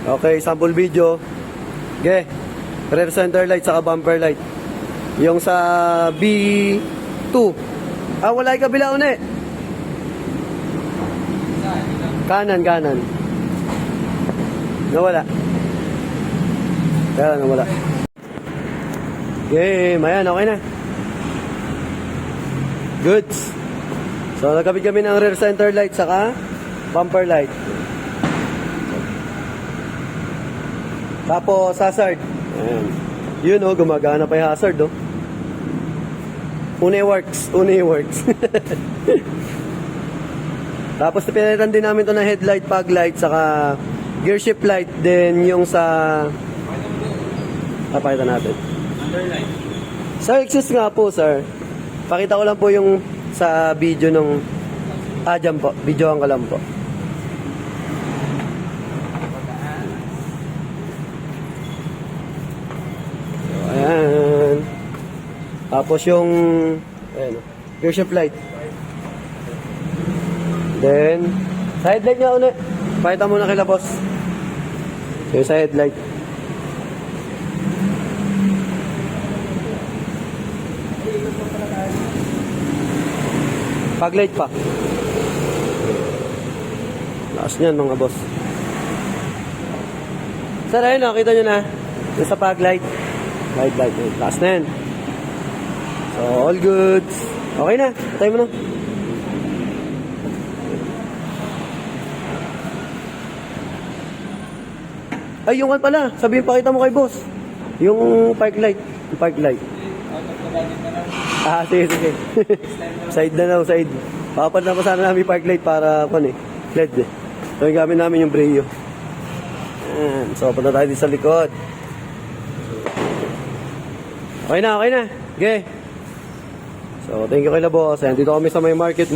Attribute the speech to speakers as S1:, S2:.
S1: Okay, sample video. Okay. Rear center light saka bumper light. Yung sa B2. Wala yung kabila una eh. Kanan. Nawala. Kaya nawala. Okay, ayan, okay na. Goods. So, nagkabit kami ng rear center light saka bumper light. Tapos, hazard. Ayan. Yun o, gumagana pa yung hazard o. Une works. Tapos, pinalitan din namin to ng headlight, fog light, saka gear shift light. Then, yung sa... Papakita natin.
S2: Underlight.
S1: Sir, excuse nga po, sir. Pakita ko lang po yung sa video nung... dyan po. Videoan ko lang po. Ayan. Tapos yung... Ayan. Gear shift light. Then... Sa headlight nga ulit. Pakita muna kila boss. Yung sa headlight. Paglight pa. Lakas niyan mga boss. Sir, ayun, nakita nyo na. Yung sa paglight. Light. Lakas na yan. So, all good. Okay na. Patay mo na. Ay, yung pala. Sabihin, pakita mo kay boss. Yung park light. Yung park light. Sige. Side na daw, side. Papapan na pa sana namin park light para LED eh. So, yung gamit namin yung Brio. Ayan. So, punta tayo dito sa likod. Okay na. Okay. So, thank you kay boss. Ayan, dito kami sa may market.